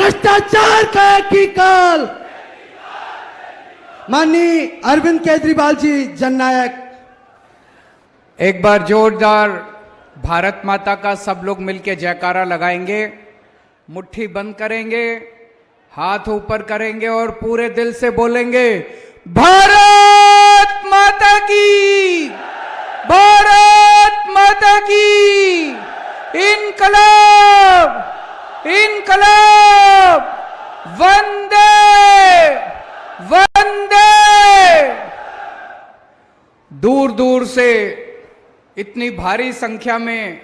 भ्रष्टाचार का एक ही काल। माननीय अरविंद केजरीवाल जी जननायक। एक बार जोरदार भारत माता का सब लोग मिलकर जयकारा लगाएंगे, मुट्ठी बंद करेंगे, हाथ ऊपर करेंगे और पूरे दिल से बोलेंगे भारत माता की, भारत माता की, इनकलाब, इनकलाब, वंदे वंदे। दूर दूर से इतनी भारी संख्या में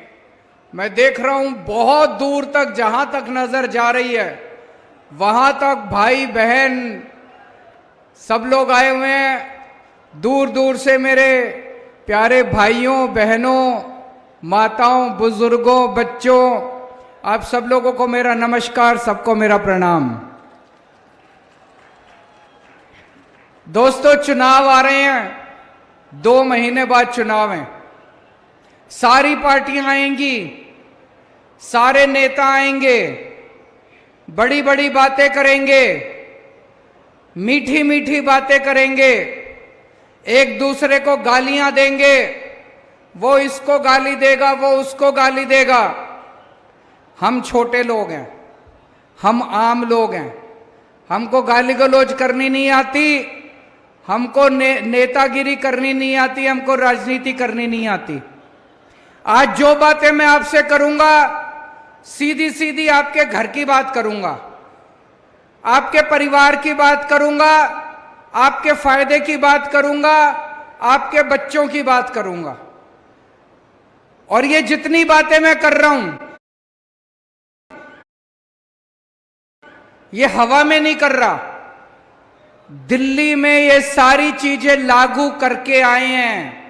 मैं देख रहा हूं, बहुत दूर तक, जहां तक नजर जा रही है वहां तक भाई बहन सब लोग आए हुए हैं। दूर दूर से मेरे प्यारे भाइयों बहनों, माताओं, बुजुर्गों, बच्चों, आप सब लोगों को मेरा नमस्कार, सबको मेरा प्रणाम। दोस्तों, चुनाव आ रहे हैं, 2 महीने बाद चुनाव हैं। सारी पार्टियां आएंगी, सारे नेता आएंगे, बड़ी बड़ी बातें करेंगे, मीठी मीठी बातें करेंगे, एक दूसरे को गालियां देंगे, वो इसको गाली देगा, वो उसको गाली देगा। हम छोटे लोग हैं, हम आम लोग हैं, हमको गाली गलौज करनी नहीं आती, हमको नेतागिरी करनी नहीं आती, हमको राजनीति करनी नहीं आती। आज जो बातें मैं आपसे करूंगा, सीधी सीधी आपके घर की बात करूंगा, आपके परिवार की बात करूंगा, आपके फायदे की बात करूंगा, आपके बच्चों की बात करूंगा। और ये जितनी बातें मैं कर रहा हूं, ये हवा में नहीं कर रहा, दिल्ली में ये सारी चीजें लागू करके आए हैं,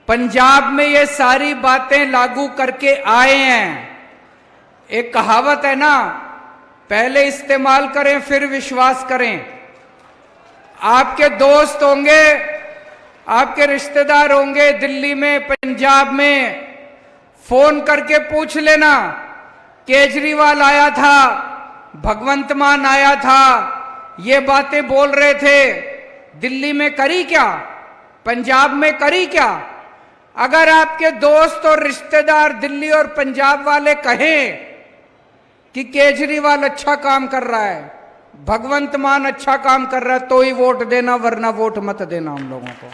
पंजाब में ये सारी बातें लागू करके आए हैं। एक कहावत है ना, पहले इस्तेमाल करें फिर विश्वास करें। आपके दोस्त होंगे, आपके रिश्तेदार होंगे दिल्ली में, पंजाब में, फोन करके पूछ लेना, केजरीवाल आया था, भगवंत मान आया था, ये बातें बोल रहे थे, दिल्ली में करी क्या, पंजाब में करी क्या? अगर आपके दोस्त और रिश्तेदार दिल्ली और पंजाब वाले कहें कि केजरीवाल अच्छा काम कर रहा है, भगवंत मान अच्छा काम कर रहा है, तो ही वोट देना, वरना वोट मत देना हम लोगों को।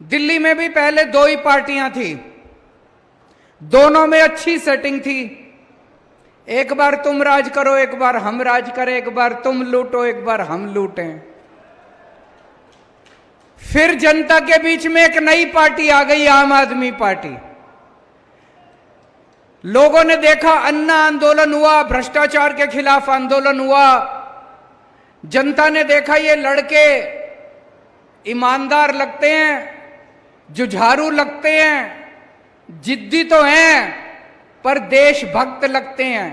दिल्ली में भी पहले 2 ही पार्टियां थी, दोनों में अच्छी सेटिंग थी। एक बार तुम राज करो, एक बार हम राज करें, एक बार तुम लूटो, एक बार हम लूटें। फिर जनता के बीच में एक नई पार्टी आ गई, आम आदमी पार्टी। लोगों ने देखा, अन्ना आंदोलन हुआ, भ्रष्टाचार के खिलाफ आंदोलन हुआ, जनता ने देखा ये लड़के ईमानदार लगते हैं, जुझारू लगते हैं, जिद्दी तो हैं पर देशभक्त लगते हैं,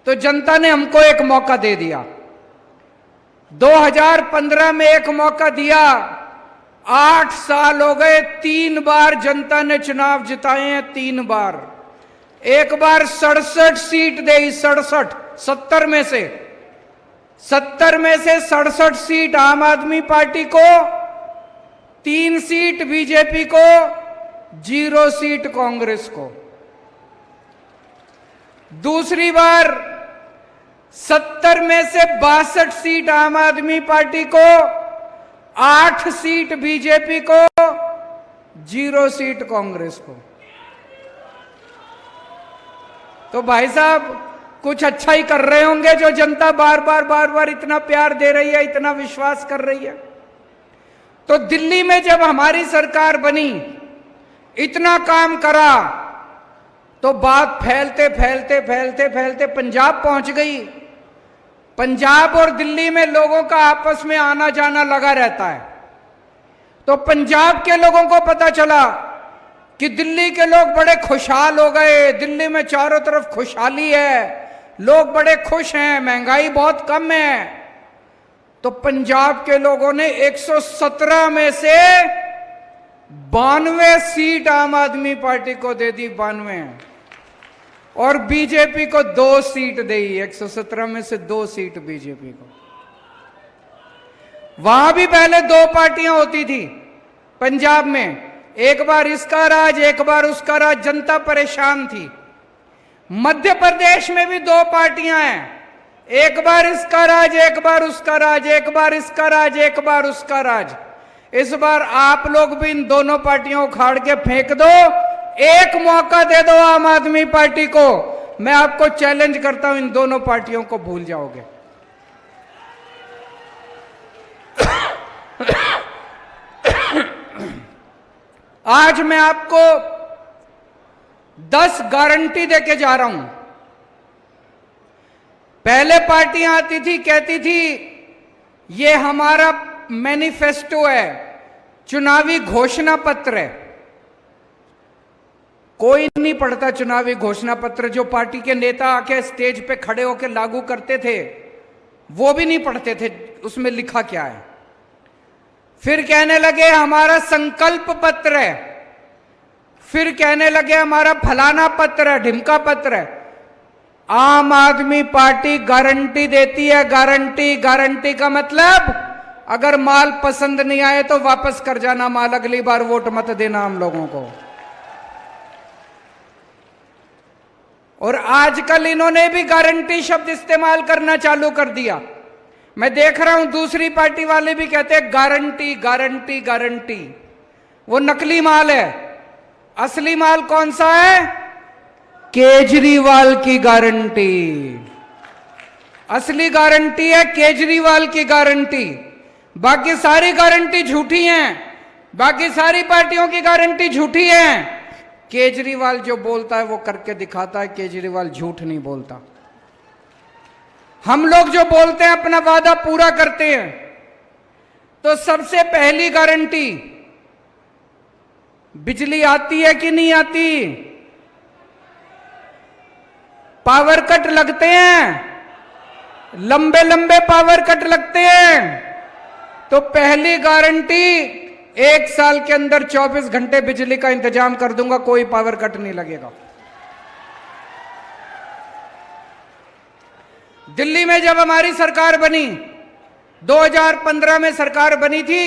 तो जनता ने हमको एक मौका दे दिया। 2015 में एक मौका दिया, 8 साल हो गए, 3 बार जनता ने चुनाव जिताए हैं, 3 बार। एक बार 67 सीट दी, 67, 70 में से 67 सीट आम आदमी पार्टी को, 3 सीट बीजेपी को, 0 सीट कांग्रेस को। दूसरी बार 70 में से 62 सीट आम आदमी पार्टी को, 8 सीट बीजेपी को, 0 सीट कांग्रेस को। तो भाई साहब कुछ अच्छा ही कर रहे होंगे, जो जनता बार बार इतना प्यार दे रही है, इतना विश्वास कर रही है। तो दिल्ली में जब हमारी सरकार बनी, इतना काम करा, तो बात फैलते फैलते फैलते फैलते पंजाब पहुंच गई। पंजाब और दिल्ली में लोगों का आपस में आना जाना लगा रहता है। तो पंजाब के लोगों को पता चला कि दिल्ली के लोग बड़े खुशहाल हो गए, दिल्ली में चारों तरफ खुशहाली है, लोग बड़े खुश हैं, महंगाई बहुत कम है। तो पंजाब के लोगों ने 117 में से 92 सीट आम आदमी पार्टी को दे दी, 92। और बीजेपी को 2 सीट दी, 117 में से 2 सीट बीजेपी को। वहां भी पहले 2 पार्टियां होती थी पंजाब में, एक बार इसका राज एक बार उसका राज, जनता परेशान थी। मध्य प्रदेश में भी 2 पार्टियां हैं, एक बार इसका राज एक बार उसका राज, एक बार इसका राज एक बार उसका राज। इस बार आप लोग भी इन दोनों पार्टियों को उखाड़ के फेंक दो, एक मौका दे दो आम आदमी पार्टी को। मैं आपको चैलेंज करता हूं, इन दोनों पार्टियों को भूल जाओगे। आज मैं आपको 10 गारंटी देके जा रहा हूं। पहले पार्टियां आती थी, कहती थी ये हमारा मैनिफेस्टो है, चुनावी घोषणा पत्र है। कोई नहीं पढ़ता चुनावी घोषणा पत्र। जो पार्टी के नेता आके स्टेज पे खड़े होकर लागू करते थे वो भी नहीं पढ़ते थे उसमें लिखा क्या है। फिर कहने लगे हमारा संकल्प पत्र है, फिर कहने लगे हमारा फलाना पत्र है, ढिमका पत्र है। आम आदमी पार्टी गारंटी देती है, गारंटी। गारंटी का मतलब अगर माल पसंद नहीं आए तो वापस कर जाना माल, अगली बार वोट मत देना हम लोगों को। और आजकल इन्होंने भी गारंटी शब्द इस्तेमाल करना चालू कर दिया। मैं देख रहा हूं दूसरी पार्टी वाले भी कहते हैं गारंटी गारंटी गारंटी। वो नकली माल है, असली माल कौन सा है? केजरीवाल की गारंटी। असली गारंटी है केजरीवाल की गारंटी। बाकी सारी गारंटी झूठी हैं, बाकी सारी पार्टियों की गारंटी झूठी है। केजरीवाल जो बोलता है वो करके दिखाता है, केजरीवाल झूठ नहीं बोलता। हम लोग जो बोलते हैं अपना वादा पूरा करते हैं। तो सबसे पहली गारंटी, बिजली आती है कि नहीं आती? पावर कट लगते हैं, लंबे लंबे पावर कट लगते हैं। तो पहली गारंटी, 1 साल के अंदर 24 घंटे बिजली का इंतजाम कर दूंगा, कोई पावर कट नहीं लगेगा। दिल्ली में जब हमारी सरकार बनी, 2015 में सरकार बनी थी,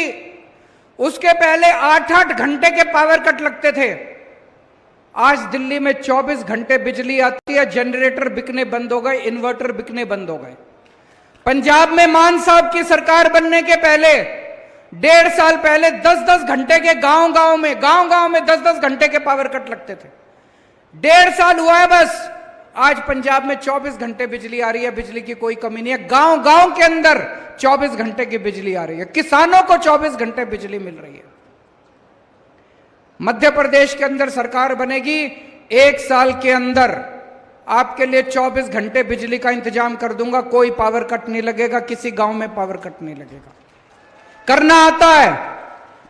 उसके पहले 8-8 घंटे के पावर कट लगते थे। आज दिल्ली में 24 घंटे बिजली आती है, जनरेटर बिकने बंद हो गए, इन्वर्टर बिकने बंद हो गए। पंजाब में मान साहब की सरकार बनने के पहले 1.5 साल पहले 10-10 घंटे के गांव गांव में 10-10 घंटे के पावर कट लगते थे। 1.5 साल हुआ है बस, आज पंजाब में 24 घंटे बिजली आ रही है, बिजली की कोई कमी नहीं है। गांव गांव के अंदर 24 घंटे की बिजली आ रही है, किसानों को 24 घंटे बिजली मिल रही है। मध्य प्रदेश के अंदर सरकार बनेगी, 1 साल के अंदर आपके लिए 24 घंटे बिजली का इंतजाम कर दूंगा, कोई पावर कट नहीं लगेगा, किसी गांव में पावर कट नहीं लगेगा। करना आता है,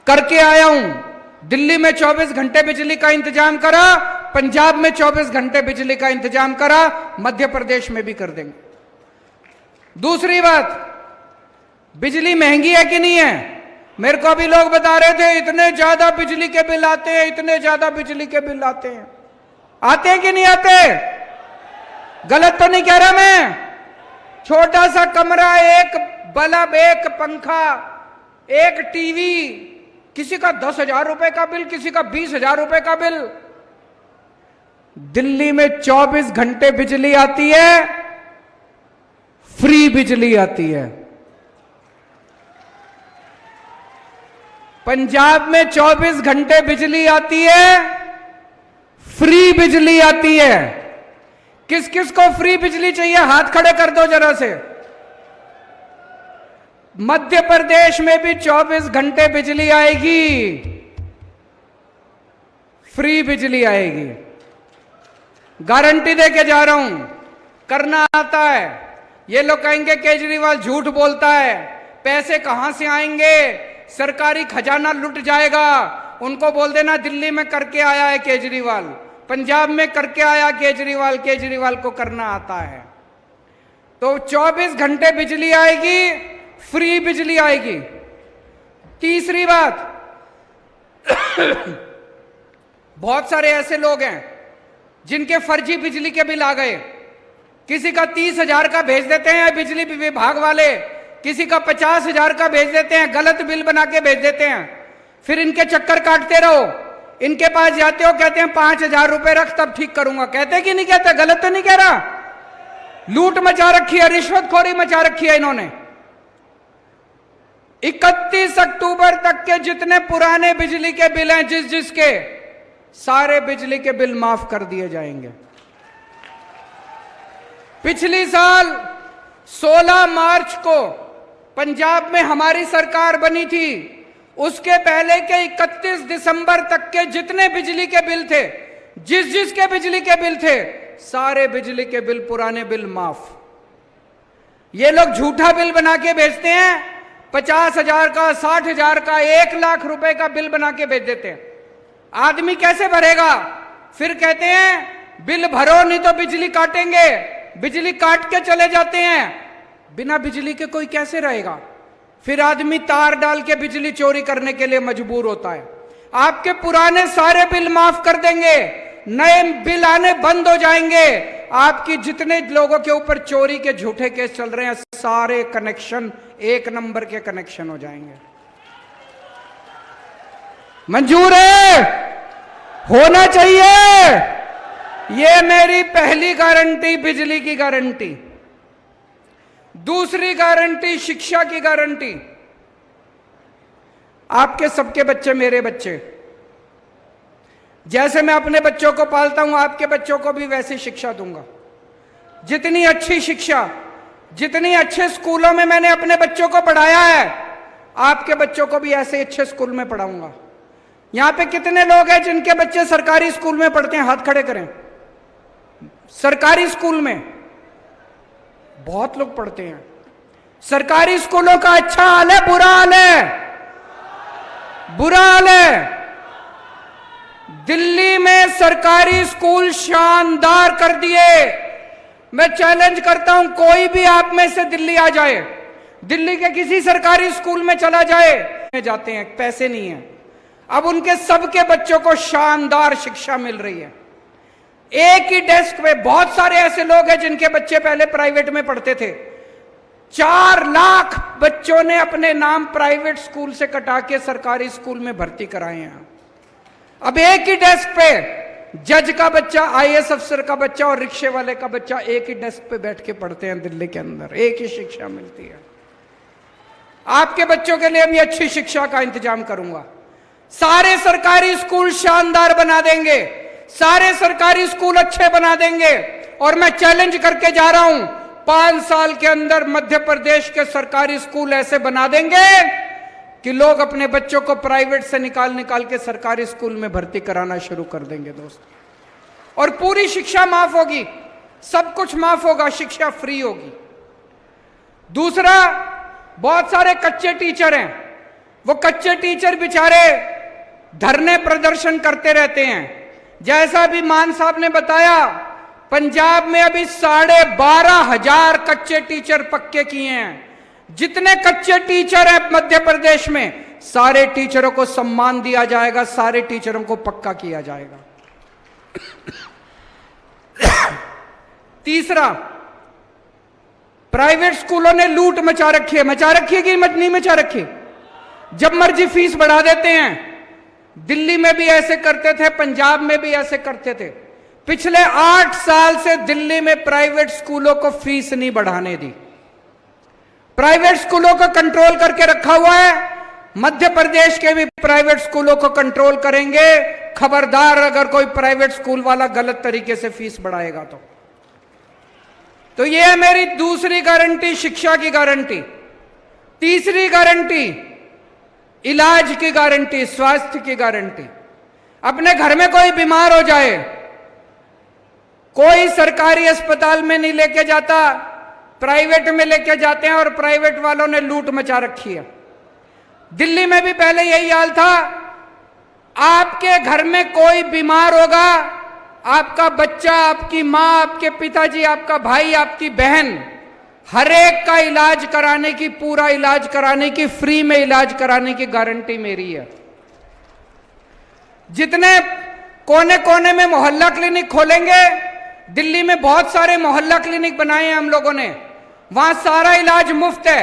करके आया हूं। दिल्ली में 24 घंटे बिजली का इंतजाम करा, पंजाब में 24 घंटे बिजली का इंतजाम करा, मध्य प्रदेश में भी कर देंगे। दूसरी बात, बिजली महंगी है कि नहीं है? मेरे को अभी लोग बता रहे थे इतने ज्यादा बिजली के बिल आते हैं, इतने ज्यादा बिजली के बिल आते हैं। आते हैं कि नहीं आते? गलत तो नहीं कह रहा मैं? छोटा सा कमरा, एक बल्ब, एक पंखा, एक टीवी, किसी का 10,000 रुपए का बिल, किसी का 20,000 रुपए का बिल। दिल्ली में 24 घंटे बिजली आती है, फ्री बिजली आती है। पंजाब में 24 घंटे बिजली आती है, फ्री बिजली आती है। किस किस को फ्री बिजली चाहिए? हाथ खड़े कर दो जरा से। मध्य प्रदेश में भी 24 घंटे बिजली आएगी, फ्री बिजली आएगी। गारंटी देके जा रहा हूं, करना आता है। ये लोग कहेंगे केजरीवाल झूठ बोलता है, पैसे कहां से आएंगे, सरकारी खजाना लुट जाएगा। उनको बोल देना दिल्ली में करके आया है केजरीवाल, पंजाब में करके आया केजरीवाल, केजरीवाल को करना आता है। तो 24 घंटे बिजली आएगी, फ्री बिजली आएगी। तीसरी बात, बहुत सारे ऐसे लोग हैं जिनके फर्जी बिजली के बिल आ गए, किसी का 30,000 का भेज देते हैं बिजली विभाग वाले, किसी का 50,000 का भेज देते हैं, गलत बिल बना के भेज देते हैं। फिर इनके चक्कर काटते रहो, इनके पास जाते हो, कहते हैं 5,000 रुपए रख तब ठीक करूंगा। कहते कि नहीं कहते? गलत तो नहीं कह रहा? लूट मचा रखी है, रिश्वतखोरी मचा रखी है इन्होंने। 31 अक्टूबर तक के जितने पुराने बिजली के बिल हैं, जिसके सारे बिजली के बिल माफ कर दिए जाएंगे। पिछली साल 16 मार्च को पंजाब में हमारी सरकार बनी थी, उसके पहले के 31 दिसंबर तक के जितने बिजली के बिल थे, जिसके बिजली के बिल थे, सारे बिजली के बिल, पुराने बिल माफ। ये लोग झूठा बिल बना के भेजते हैं, 50,000 का, 60,000 का, 1 लाख रुपए का बिल बना के भेज देते हैं। आदमी कैसे भरेगा? फिर कहते हैं बिल भरो नहीं तो बिजली काटेंगे। बिजली काट के चले जाते हैं, बिना बिजली के कोई कैसे रहेगा? फिर आदमी तार डाल के बिजली चोरी करने के लिए मजबूर होता है। आपके पुराने सारे बिल माफ कर देंगे, नए बिल आने बंद हो जाएंगे। आपकी जितने लोगों के ऊपर चोरी के झूठे केस चल रहे हैं, सारे कनेक्शन 1 नंबर के कनेक्शन हो जाएंगे। मंजूर है? होना चाहिए। ये मेरी पहली गारंटी, बिजली की गारंटी। दूसरी गारंटी, शिक्षा की गारंटी। आपके सबके बच्चे मेरे बच्चे, जैसे मैं अपने बच्चों को पालता हूं, आपके बच्चों को भी वैसी शिक्षा दूंगा। जितनी अच्छी शिक्षा, जितनी अच्छे स्कूलों में मैंने अपने बच्चों को पढ़ाया है, आपके बच्चों को भी ऐसे अच्छे स्कूल में पढ़ाऊंगा। यहां पे कितने लोग हैं जिनके बच्चे सरकारी स्कूल में पढ़ते हैं? हाथ खड़े करें। सरकारी स्कूल में बहुत लोग पढ़ते हैं। सरकारी स्कूलों का अच्छा हाल है, बुरा हाल है? बुरा हाल है। दिल्ली में सरकारी स्कूल शानदार कर दिए। मैं चैलेंज करता हूं, कोई भी आप में से दिल्ली आ जाए, दिल्ली के किसी सरकारी स्कूल में चला जाए, जाते हैं, पैसे नहीं है। अब उनके सबके बच्चों को शानदार शिक्षा मिल रही है। एक ही डेस्क पे बहुत सारे ऐसे लोग हैं जिनके बच्चे पहले प्राइवेट में पढ़ते थे। 4 लाख बच्चों ने अपने नाम प्राइवेट स्कूल से कटा के सरकारी स्कूल में भर्ती कराए हैं। अब एक ही डेस्क पे जज का बच्चा, IAS अफसर का बच्चा और रिक्शे वाले का बच्चा एक ही डेस्क पे बैठ के पढ़ते हैं दिल्ली के अंदर। एक ही शिक्षा मिलती है। आपके बच्चों के लिए भी अच्छी शिक्षा का इंतजाम करूंगा। सारे सरकारी स्कूल शानदार बना देंगे, सारे सरकारी स्कूल अच्छे बना देंगे। और मैं चैलेंज करके जा रहा हूं, 5 साल के अंदर मध्य प्रदेश के सरकारी स्कूल ऐसे बना देंगे कि लोग अपने बच्चों को प्राइवेट से निकाल के सरकारी स्कूल में भर्ती कराना शुरू कर देंगे दोस्त। और पूरी शिक्षा माफ होगी, सब कुछ माफ होगा, शिक्षा फ्री होगी। दूसरा, बहुत सारे कच्चे टीचर हैं, वो कच्चे टीचर बेचारे धरने प्रदर्शन करते रहते हैं। जैसा भी मान साहब ने बताया, पंजाब में अभी 12,500 कच्चे टीचर पक्के किए हैं। जितने कच्चे टीचर हैं मध्य प्रदेश में, सारे टीचरों को सम्मान दिया जाएगा, सारे टीचरों को पक्का किया जाएगा। तीसरा, प्राइवेट स्कूलों ने लूट मचा रखी है कि नहीं मचा रखी? जब मर्जी फीस बढ़ा देते हैं। दिल्ली में भी ऐसे करते थे, पंजाब में भी ऐसे करते थे। पिछले 8 साल से दिल्ली में प्राइवेट स्कूलों को फीस नहीं बढ़ाने दी। प्राइवेट स्कूलों को कंट्रोल करके रखा हुआ है। मध्य प्रदेश के भी प्राइवेट स्कूलों को कंट्रोल करेंगे। खबरदार अगर कोई प्राइवेट स्कूल वाला गलत तरीके से फीस बढ़ाएगा तो यह है मेरी दूसरी गारंटी, शिक्षा की गारंटी। तीसरी गारंटी, इलाज की गारंटी, स्वास्थ्य की गारंटी। अपने घर में कोई बीमार हो जाए, कोई सरकारी अस्पताल में नहीं लेके जाता, प्राइवेट में लेके जाते हैं। और प्राइवेट वालों ने लूट मचा रखी है। दिल्ली में भी पहले यही हाल था। आपके घर में कोई बीमार होगा, आपका बच्चा, आपकी मां, आपके पिताजी, आपका भाई, आपकी बहन, हर एक का इलाज कराने की, पूरा इलाज कराने की, फ्री में इलाज कराने की गारंटी मेरी है। जितने कोने कोने में मोहल्ला क्लिनिक खोलेंगे। दिल्ली में बहुत सारे मोहल्ला क्लिनिक बनाए हैं हम लोगों ने, वहां सारा इलाज मुफ्त है,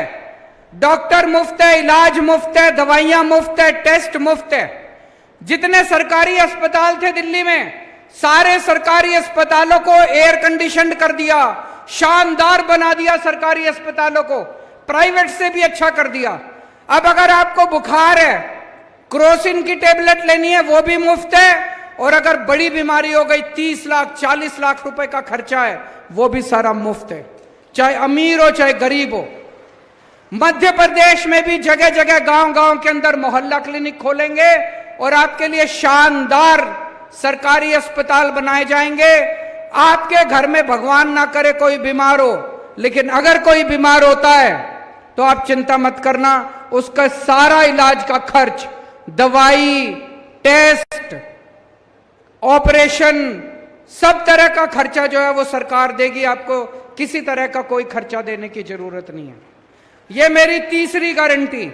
डॉक्टर मुफ्त है, इलाज मुफ्त है, दवाइयां मुफ्त है, टेस्ट मुफ्त है। जितने सरकारी अस्पताल थे दिल्ली में, सारे सरकारी अस्पतालों को एयर कंडीशन कर दिया, शानदार बना दिया सरकारी अस्पतालों को, प्राइवेट से भी अच्छा कर दिया। अब अगर आपको बुखार है, क्रोसिन की टेबलेट लेनी है, वो भी मुफ्त है, और अगर बड़ी बीमारी हो गई 30 लाख 40 लाख रुपए का खर्चा है, वो भी सारा मुफ्त है, चाहे अमीर हो चाहे गरीब हो। मध्य प्रदेश में भी जगह जगह गांव गांव के अंदर मोहल्ला क्लिनिक खोलेंगे और आपके लिए शानदार सरकारी अस्पताल बनाए जाएंगे। आपके घर में भगवान ना करे कोई बीमार हो, लेकिन अगर कोई बीमार होता है तो आप चिंता मत करना, उसका सारा इलाज का खर्च, दवाई, टेस्ट, ऑपरेशन, सब तरह का खर्चा जो है वो सरकार देगी। आपको किसी तरह का कोई खर्चा देने की जरूरत नहीं है। ये मेरी तीसरी गारंटी।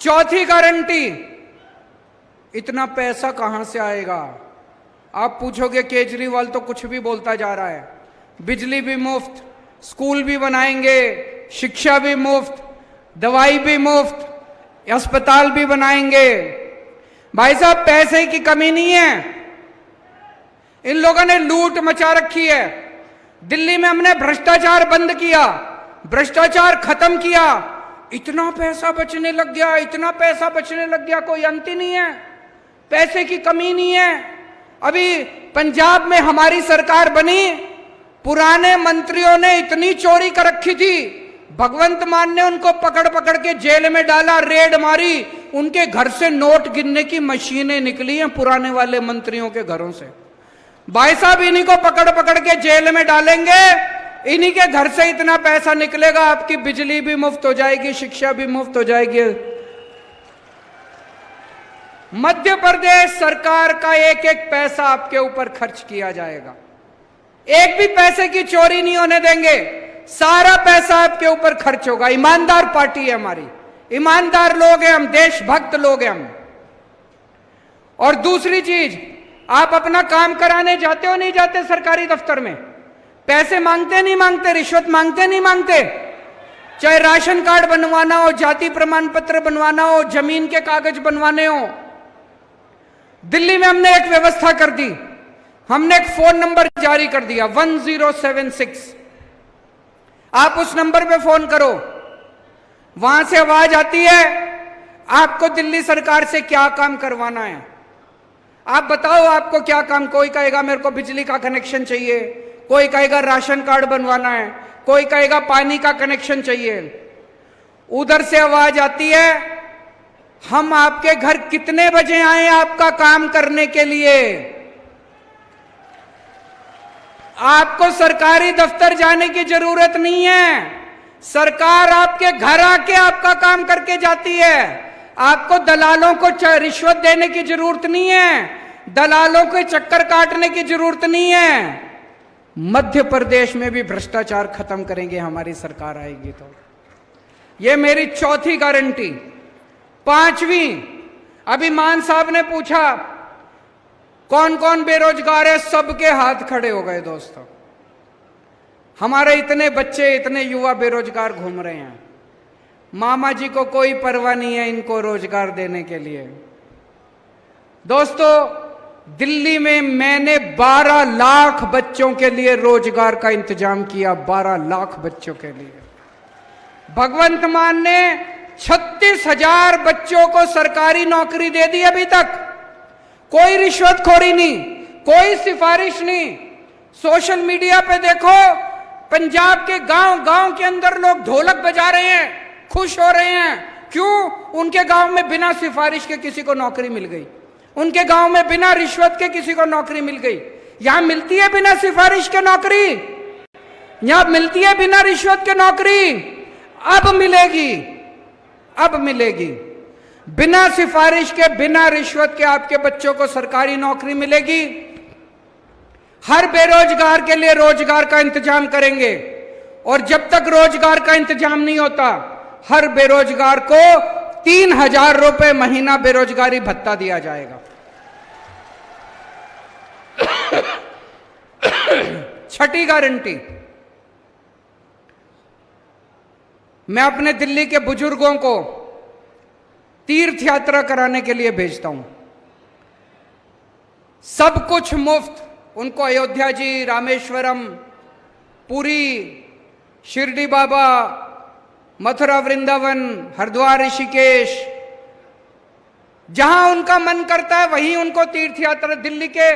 चौथी गारंटी, इतना पैसा कहां से आएगा? आप पूछोगे केजरीवाल तो कुछ भी बोलता जा रहा है। बिजली भी मुफ्त, स्कूल भी बनाएंगे, शिक्षा भी मुफ्त, दवाई भी मुफ्त, अस्पताल भी बनाएंगे। भाई साहब, पैसे की कमी नहीं है। इन लोगों ने लूट मचा रखी है। दिल्ली में हमने भ्रष्टाचार बंद किया, भ्रष्टाचार खत्म किया, इतना पैसा बचने लग गया, इतना पैसा बचने लग गया, कोई अंत ही नहीं है। पैसे की कमी नहीं है। अभी पंजाब में हमारी सरकार बनी, पुराने मंत्रियों ने इतनी चोरी कर रखी थी, भगवंत मान ने उनको पकड़ पकड़ के जेल में डाला, रेड मारी, उनके घर से नोट गिनने की मशीनें निकली हैं पुराने वाले मंत्रियों के घरों से। भाई साहब, इन्हीं को पकड़ पकड़ के जेल में डालेंगे, इन्हीं के घर से इतना पैसा निकलेगा, आपकी बिजली भी मुफ्त हो जाएगी, शिक्षा भी मुफ्त हो जाएगी। मध्य प्रदेश सरकार का एक एक पैसा आपके ऊपर खर्च किया जाएगा। एक भी पैसे की चोरी नहीं होने देंगे, सारा पैसा आपके ऊपर खर्च होगा। ईमानदार पार्टी है हमारी, ईमानदार लोग हैं हम, देशभक्त लोग हैं हम। और दूसरी चीज, आप अपना काम कराने जाते हो नहीं जाते सरकारी दफ्तर में? पैसे मांगते नहीं मांगते, रिश्वत मांगते नहीं मांगते? चाहे राशन कार्ड बनवाना हो, जाति प्रमाण पत्र बनवाना हो, जमीन के कागज बनवाने हो। दिल्ली में हमने एक व्यवस्था कर दी, हमने एक फोन नंबर जारी कर दिया 1076। आप उस नंबर पे फोन करो, वहां से आवाज आती है, आपको दिल्ली सरकार से क्या काम करवाना है, आप बताओ आपको क्या काम। कोई कहेगा मेरे को बिजली का कनेक्शन चाहिए, कोई कहेगा राशन कार्ड बनवाना है, कोई कहेगा पानी का कनेक्शन चाहिए। उधर से आवाज आती है, हम आपके घर कितने बजे आए आपका काम करने के लिए? आपको सरकारी दफ्तर जाने की जरूरत नहीं है, सरकार आपके घर आके आपका काम करके जाती है। आपको दलालों को रिश्वत देने की जरूरत नहीं है, दलालों के चक्कर काटने की जरूरत नहीं है। मध्य प्रदेश में भी भ्रष्टाचार खत्म करेंगे हमारी सरकार आएगी तो। यह मेरी चौथी गारंटी। पांचवी, अभी मान साहब ने पूछा कौन कौन बेरोजगार है, सबके हाथ खड़े हो गए दोस्तों। हमारे इतने बच्चे, इतने युवा बेरोजगार घूम रहे हैं, मामा जी को कोई परवाह नहीं है इनको रोजगार देने के लिए। दोस्तों, दिल्ली में मैंने 12 लाख बच्चों के लिए रोजगार का इंतजाम किया, 12 लाख बच्चों के लिए। भगवंत मान ने 36,000 बच्चों को सरकारी नौकरी दे दी अभी तक। कोई रिश्वतखोरी नहीं, कोई सिफारिश नहीं। सोशल मीडिया पे देखो, पंजाब के गांव गांव के अंदर लोग ढोलक बजा रहे हैं, खुश हो रहे हैं। क्यों? उनके गांव में बिना सिफारिश के किसी को नौकरी मिल गई, उनके गांव में बिना रिश्वत के किसी को नौकरी मिल गई। यहां मिलती है बिना सिफारिश के नौकरी, यहां मिलती है बिना रिश्वत के नौकरी। अब मिलेगी, अब मिलेगी बिना सिफारिश के, बिना रिश्वत के आपके बच्चों को सरकारी नौकरी मिलेगी। हर बेरोजगार के लिए रोजगार का इंतजाम करेंगे, और जब तक रोजगार का इंतजाम नहीं होता, हर बेरोजगार को 3,000 रुपए महीना बेरोजगारी भत्ता दिया जाएगा। छठी गारंटी, मैं अपने दिल्ली के बुजुर्गों को तीर्थ यात्रा कराने के लिए भेजता हूं। सब कुछ मुफ्त, उनको अयोध्या जी, रामेश्वरम, पुरी, शिरडी बाबा, मथुरा वृंदावन, हरिद्वार, ऋषिकेश, जहां उनका मन करता है वहीं उनको तीर्थ यात्रा। दिल्ली के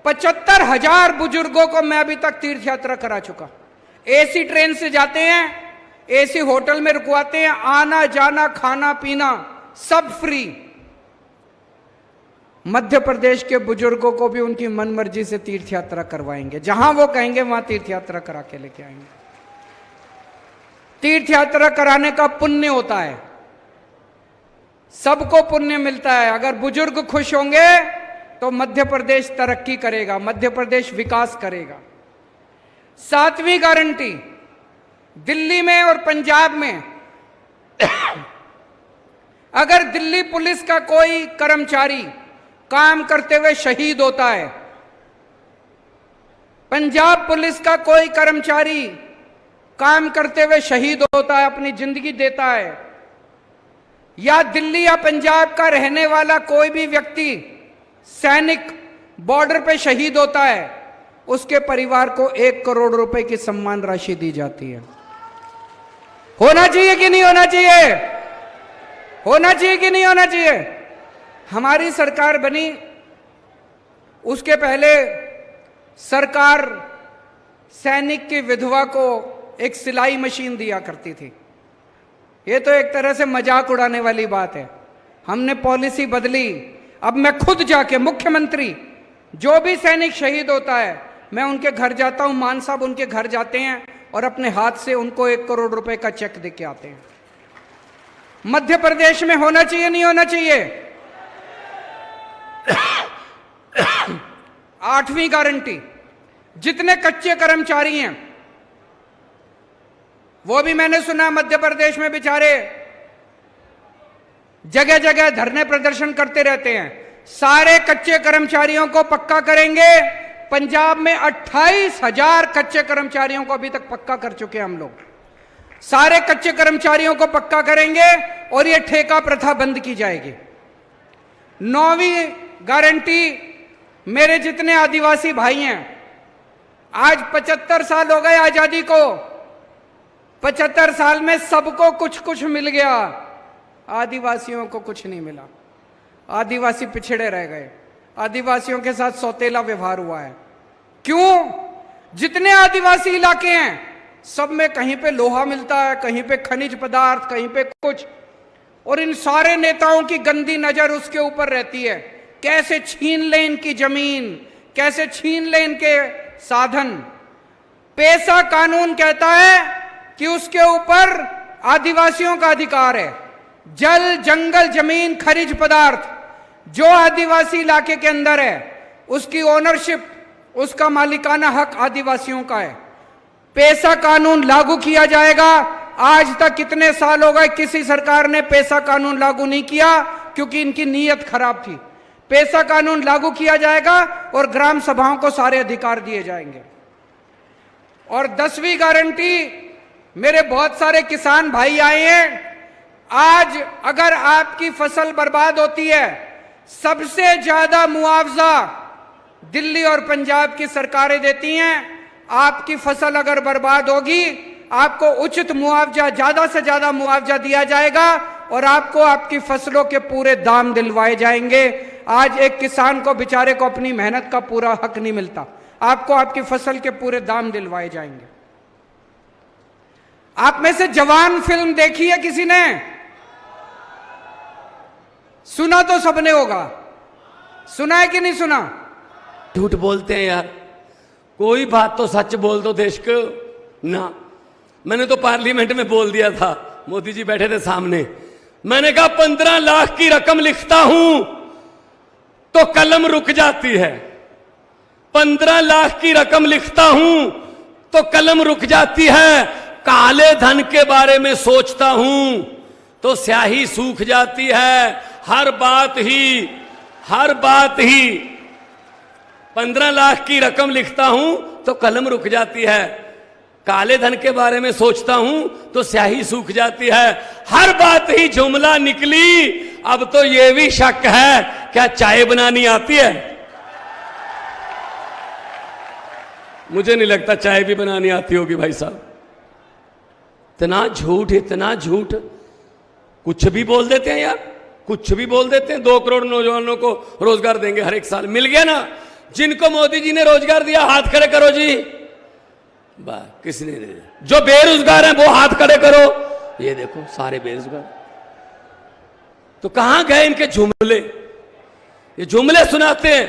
75,000 बुजुर्गों को मैं अभी तक तीर्थ यात्रा करा चुका। एसी ट्रेन से जाते हैं, एसी होटल में रुकवाते हैं, आना जाना खाना पीना सब फ्री। मध्य प्रदेश के बुजुर्गों को भी उनकी मन मर्जी से तीर्थ यात्रा करवाएंगे, जहां वो कहेंगे वहां तीर्थ यात्रा करा के लेके आएंगे। तीर्थ यात्रा कराने का पुण्य होता है, सबको पुण्य मिलता है। अगर बुजुर्ग खुश होंगे तो मध्य प्रदेश तरक्की करेगा, मध्य प्रदेश विकास करेगा। 7वीं गारंटी, दिल्ली में और पंजाब में अगर दिल्ली पुलिस का कोई कर्मचारी काम करते हुए शहीद होता है, पंजाब पुलिस का कोई कर्मचारी काम करते हुए शहीद होता है, अपनी जिंदगी देता है, या दिल्ली या पंजाब का रहने वाला कोई भी व्यक्ति सैनिक बॉर्डर पे शहीद होता है, उसके परिवार को 1 करोड़ रुपए की सम्मान राशि दी जाती है। होना चाहिए कि नहीं होना चाहिए? होना चाहिए कि नहीं होना चाहिए? हमारी सरकार बनी उसके पहले सरकार सैनिक की विधवा को एक सिलाई मशीन दिया करती थी। ये तो एक तरह से मजाक उड़ाने वाली बात है। हमने पॉलिसी बदली, अब मैं खुद जाके, मुख्यमंत्री, जो भी सैनिक शहीद होता है मैं उनके घर जाता हूं, मान साहब उनके घर जाते हैं और अपने हाथ से उनको 1 करोड़ रुपए का चेक दे के आते हैं। मध्य प्रदेश में होना चाहिए नहीं होना चाहिए? 8वीं गारंटी, जितने कच्चे कर्मचारी हैं, वो भी मैंने सुना मध्य प्रदेश में बेचारे जगह जगह धरने प्रदर्शन करते रहते हैं। सारे कच्चे कर्मचारियों को पक्का करेंगे। पंजाब में 28,000 कच्चे कर्मचारियों को अभी तक पक्का कर चुके हैं हम लोग। सारे कच्चे कर्मचारियों को पक्का करेंगे और ये ठेका प्रथा बंद की जाएगी। 9वीं गारंटी, मेरे जितने आदिवासी भाई हैं, आज 75 साल हो गए आजादी को, 75 साल में सबको कुछ कुछ मिल गया, आदिवासियों को कुछ नहीं मिला। आदिवासी पिछड़े रह गए, आदिवासियों के साथ सौतेला व्यवहार हुआ है। क्यों? जितने आदिवासी इलाके हैं सब में कहीं पे लोहा मिलता है, कहीं पे खनिज पदार्थ, कहीं पे कुछ, और इन सारे नेताओं की गंदी नजर उसके ऊपर रहती है। कैसे छीन ले इनकी जमीन, कैसे छीन ले इनके साधन। पेसा कानून कहता है कि उसके ऊपर आदिवासियों का अधिकार है। जल, जंगल, जमीन, खनिज पदार्थ जो आदिवासी इलाके के अंदर है, उसकी ओनरशिप, उसका मालिकाना हक आदिवासियों का है। पेसा कानून लागू किया जाएगा। आज तक कितने साल हो गए किसी सरकार ने पेसा कानून लागू नहीं किया, क्योंकि इनकी नीयत खराब थी। पेसा कानून लागू किया जाएगा और ग्राम सभाओं को सारे अधिकार दिए जाएंगे। और 10वीं गारंटी, मेरे बहुत सारे किसान भाई आए हैं, आज अगर आपकी फसल बर्बाद होती है, सबसे ज्यादा मुआवजा दिल्ली और पंजाब की सरकारें देती हैं। आपकी फसल अगर बर्बाद होगी, आपको उचित मुआवजा, ज्यादा से ज्यादा मुआवजा दिया जाएगा और आपको आपकी फसलों के पूरे दाम दिलवाए जाएंगे। आज एक किसान को बेचारे को अपनी मेहनत का पूरा हक नहीं मिलता, आपको आपकी फसल के पूरे दाम दिलवाए जाएंगे। आप में से जवान फिल्म देखी है किसी ने? सुना तो सबने होगा, सुना है कि नहीं सुना? झूठ बोलते हैं यार, कोई बात तो सच बोल दो देश को ना। मैंने तो पार्लियामेंट में बोल दिया था, मोदी जी बैठे थे सामने, मैंने कहा 15 लाख की रकम लिखता हूं तो कलम रुक जाती है, 15 लाख की रकम लिखता हूं तो कलम रुक जाती है, काले धन के बारे में सोचता हूं तो स्याही सूख जाती है। हर बात ही 15 लाख की रकम लिखता हूं तो कलम रुक जाती है, काले धन के बारे में सोचता हूं तो स्याही सूख जाती है। हर बात ही जुमला निकली, अब तो यह भी शक है क्या चाय बनानी आती है। मुझे नहीं लगता चाय भी बनानी आती होगी भाई साहब। इतना झूठ, इतना झूठ, कुछ भी बोल देते हैं यार, कुछ भी बोल देते हैं। 2 करोड़ नौजवानों को रोजगार देंगे हर एक साल, मिल गया ना। जिनको मोदी जी ने रोजगार दिया हाथ खड़े करो जी। वाह, किसने दिया? जो बेरोजगार हैं वो हाथ खड़े करो। ये देखो सारे बेरोजगार। तो कहां गए इनके जुमले? ये जुमले सुनाते हैं,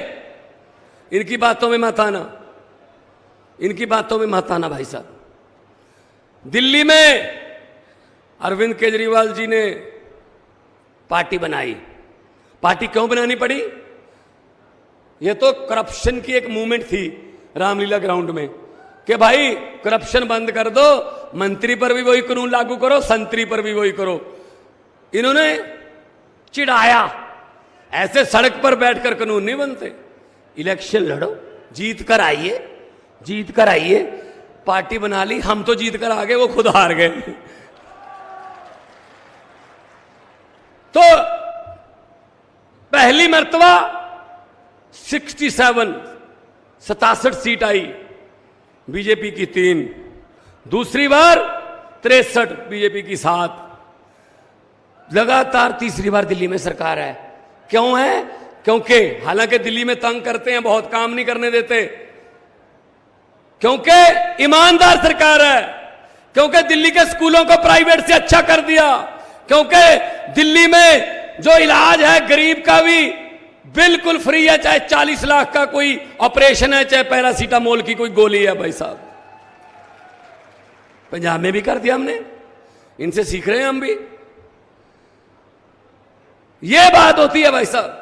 इनकी बातों में मत आना, इनकी बातों में मत आना भाई साहब। दिल्ली में अरविंद केजरीवाल जी ने पार्टी बनाई। पार्टी क्यों बनानी पड़ी? यह तो करप्शन की एक मूवमेंट थी रामलीला ग्राउंड में कि भाई करप्शन बंद कर दो, मंत्री पर भी वही कानून लागू करो, संतरी पर भी वही करो। इन्होंने चिढ़ाया, ऐसे सड़क पर बैठकर कानून नहीं बनते, इलेक्शन लड़ो, जीत कर आइए, जीत कर आइए। पार्टी बना ली, हम तो जीत कर आ गए, वो खुद हार गए। तो पहली मर्तबा 67 सीट आई, बीजेपी की 3। दूसरी बार 63, बीजेपी की 7। लगातार तीसरी बार दिल्ली में सरकार है। क्यों है? क्योंकि हालांकि दिल्ली में तंग करते हैं, बहुत काम नहीं करने देते, क्योंकि ईमानदार सरकार है, क्योंकि दिल्ली के स्कूलों को प्राइवेट से अच्छा कर दिया, क्योंकि दिल्ली में जो इलाज है गरीब का भी बिल्कुल फ्री है, चाहे 40 लाख का कोई ऑपरेशन है, चाहे पैरासीटामोल की कोई गोली है भाई साहब। पंजाब में भी कर दिया हमने, इनसे सीख रहे हैं हम भी। यह बात होती है भाई साहब।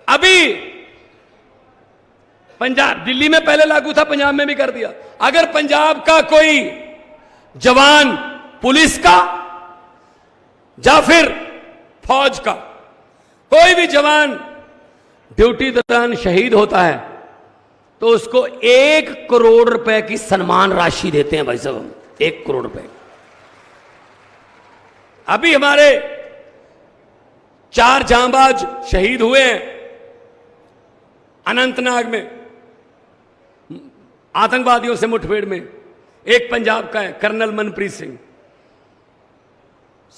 अभी पंजाब, दिल्ली में पहले लागू था, पंजाब में भी कर दिया। अगर पंजाब का कोई जवान पुलिस का या फिर फौज का कोई भी जवान ड्यूटी दौरान शहीद होता है तो उसको 1 करोड़ रुपए की सम्मान राशि देते हैं भाई साहब, 1 करोड़ रुपए। अभी हमारे 4 जांबाज शहीद हुए हैं अनंतनाग में, आतंकवादियों से मुठभेड़ में। एक पंजाब का है, कर्नल मनप्रीत सिंह।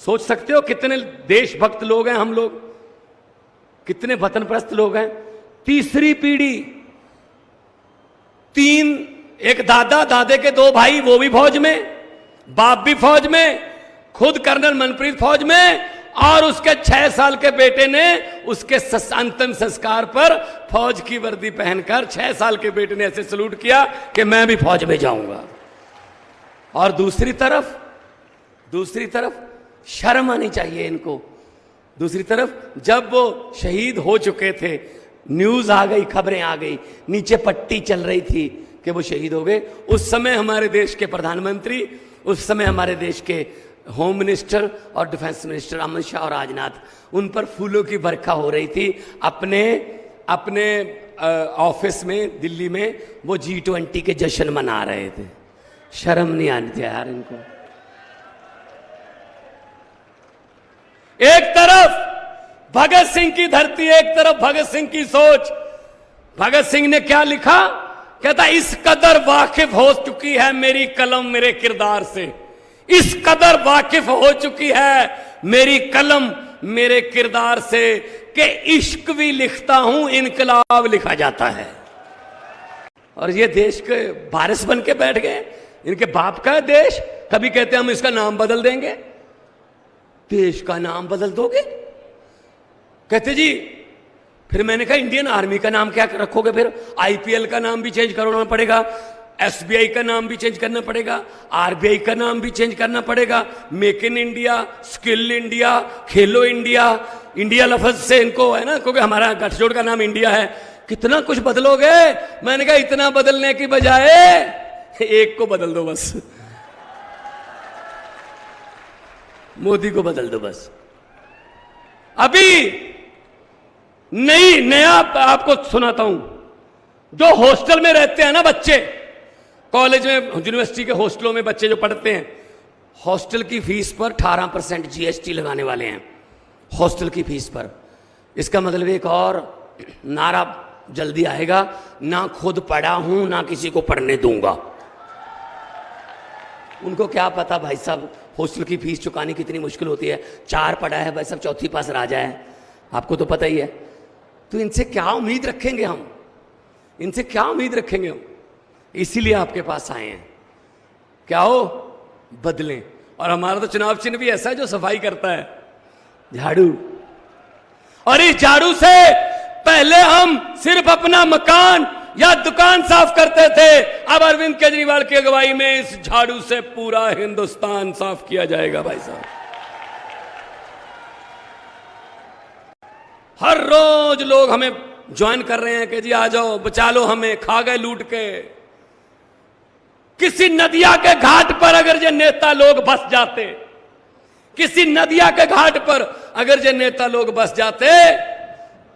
सोच सकते हो कितने देशभक्त लोग हैं हम लोग, कितने वतनप्रस्त लोग हैं। तीसरी पीढ़ी, 3, एक दादा, दादे के 2 भाई, वो भी फौज में, बाप भी फौज में, खुद कर्नल मनप्रीत फौज में, और उसके 6 साल के बेटे ने उसके अंतिम संस्कार पर फौज की वर्दी पहनकर 6 साल के बेटे ने ऐसे सलूट किया कि मैं भी फौज में जाऊंगा। और दूसरी तरफ शर्म आनी चाहिए इनको। दूसरी तरफ जब वो शहीद हो चुके थे, न्यूज आ गई, खबरें आ गई, नीचे पट्टी चल रही थी कि वो शहीद हो गए। उस समय हमारे देश के प्रधानमंत्री, उस समय हमारे देश के होम मिनिस्टर और डिफेंस मिनिस्टर अमित शाह और राजनाथ, उन पर फूलों की बरखा हो रही थी। अपने ऑफिस में दिल्ली में वो G20 के जश्न मना रहे थे। शर्म नहीं आनी थी यार इनको। एक तरफ भगत सिंह की धरती, एक तरफ भगत सिंह की सोच। भगत सिंह ने क्या लिखा? कहता इस कदर वाकिफ हो चुकी है मेरी कलम मेरे किरदार से, इस कदर वाकिफ हो चुकी है मेरी कलम मेरे किरदार से कि इश्क भी लिखता हूं, इनकलाब लिखा जाता है। और ये देश के वारिस बन के बैठ गए। इनके बाप का देश, कभी कहते हैं हम इसका नाम बदल देंगे। देश का नाम बदल दोगे? कहते जी, फिर मैंने कहा इंडियन आर्मी का नाम क्या रखोगे? फिर IPL का नाम भी चेंज करना पड़ेगा, SBI का नाम भी चेंज करना पड़ेगा, RBI का नाम भी चेंज करना पड़ेगा, make in India, skill India, Khelo India. India लफ्ज से इनको है ना, क्योंकि हमारा गठजोड़ का नाम इंडिया है। कितना कुछ बदलोगे? मैंने कहा इतना बदलने की बजाय एक को बदल दो बस, मोदी को बदल दो बस। अभी नहीं, नया आपको सुनाता हूं। जो हॉस्टल में रहते हैं ना बच्चे, कॉलेज में, यूनिवर्सिटी के हॉस्टलों में बच्चे जो पढ़ते हैं, हॉस्टल की फीस पर 18% जीएसटी लगाने वाले हैं, हॉस्टल की फीस पर। इसका मतलब एक और नारा जल्दी आएगा, ना खुद पढ़ा हूं ना किसी को पढ़ने दूंगा। उनको क्या पता भाई साहब हॉस्टल की फीस चुकानी कितनी मुश्किल होती है। 4 पढ़ा है भाई साहब, चौथी पास राजा है, आपको तो पता ही है। तो इनसे क्या उम्मीद रखेंगे हम, इनसे क्या उम्मीद रखेंगे हम? इसीलिए आपके पास आए हैं। क्या हो, बदलें। और हमारा तो चुनाव चिन्ह भी ऐसा है जो सफाई करता है, झाड़ू। और इस झाड़ू से पहले हम सिर्फ अपना मकान या दुकान साफ करते थे, अब अरविंद केजरीवाल की अगुवाई में इस झाड़ू से पूरा हिंदुस्तान साफ किया जाएगा भाई साहब। हर रोज लोग हमें ज्वाइन कर रहे हैं कि जी आ जाओ, बचा लो हमें, खा गए लूट के। किसी नदिया के घाट पर अगर ये नेता लोग बस जाते, किसी नदिया के घाट पर अगर ये नेता लोग बस जाते,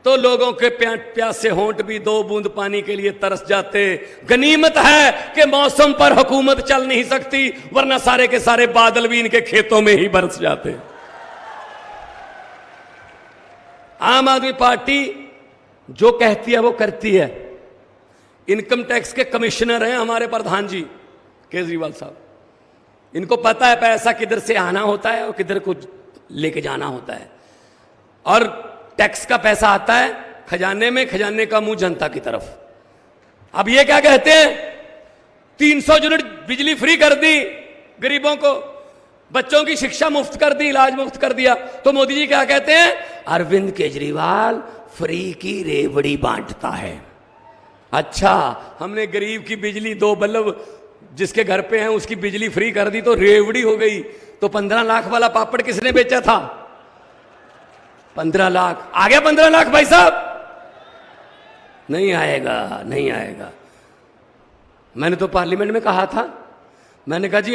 तो लोगों के प्यासे होंठ भी 2 बूंद पानी के लिए तरस जाते। गनीमत है कि मौसम पर हुकूमत चल नहीं सकती, वरना सारे के सारे बादल भी इनके खेतों में ही बरस जाते। आम आदमी पार्टी जो कहती है वो करती है। इनकम टैक्स के कमिश्नर हैं हमारे प्रधान जी केजरीवाल साहब। इनको पता है पैसा किधर से आना होता है और किधर को लेके जाना होता है। और टैक्स का पैसा आता है खजाने में, खजाने का मुंह जनता की तरफ। अब ये क्या कहते हैं, 300 यूनिट बिजली फ्री कर दी गरीबों को, बच्चों की शिक्षा मुफ्त कर दी, इलाज मुफ्त कर दिया। तो मोदी जी क्या कहते हैं, अरविंद केजरीवाल फ्री की रेवड़ी बांटता है। अच्छा, हमने गरीब की बिजली 2 बल्ब जिसके घर पे हैं उसकी बिजली फ्री कर दी तो रेवड़ी हो गई। तो 15 लाख वाला पापड़ किसने बेचा था? 15 लाख आ गया। 15 लाख भाई साहब नहीं आएगा, नहीं आएगा। मैंने तो पार्लियामेंट में कहा था, मैंने कहा जी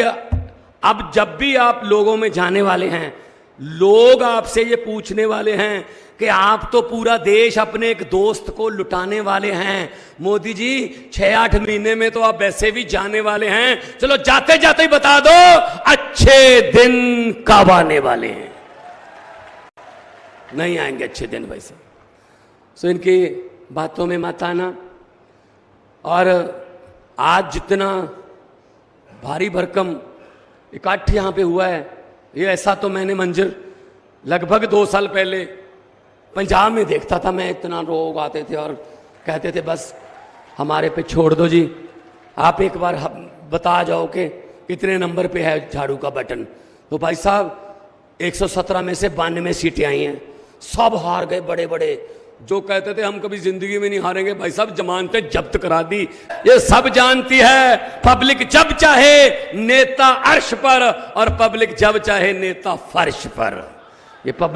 अब जब भी आप लोगों में जाने वाले हैं, लोग आपसे ये पूछने वाले हैं कि आप तो पूरा देश अपने एक दोस्त को लुटाने वाले हैं, मोदी जी 6-8 महीने में तो आप वैसे भी जाने वाले हैं, चलो जाते जाते ही बता दो अच्छे दिन कब आने वाले हैं। नहीं आएंगे अच्छे दिन भाई साहब। सो इनकी बातों में मत आना। और आज जितना भारी भरकम इकट्ठ यहां पे हुआ है, ये ऐसा तो मैंने मंजर लगभग 2 साल पहले पंजाब में देखता था। मैं इतना लोग आते थे और कहते थे बस हमारे पे छोड़ दो जी, आप एक बार बता जाओ कि कितने नंबर पे है झाड़ू का बटन। तो भाई साहब 117 में से 92 सीटें आई हैं, सब हार गए बड़े बड़े। जो कहते थे हम कभी जिंदगी में नहीं हारेंगे, भाई साहब जमानतें जब्त करा दी। ये सब जानती है, पब्लिक जब चाहे नेता अर्श पर और पब्लिक जब चाहे नेता फर्श पर। ये पब्लिक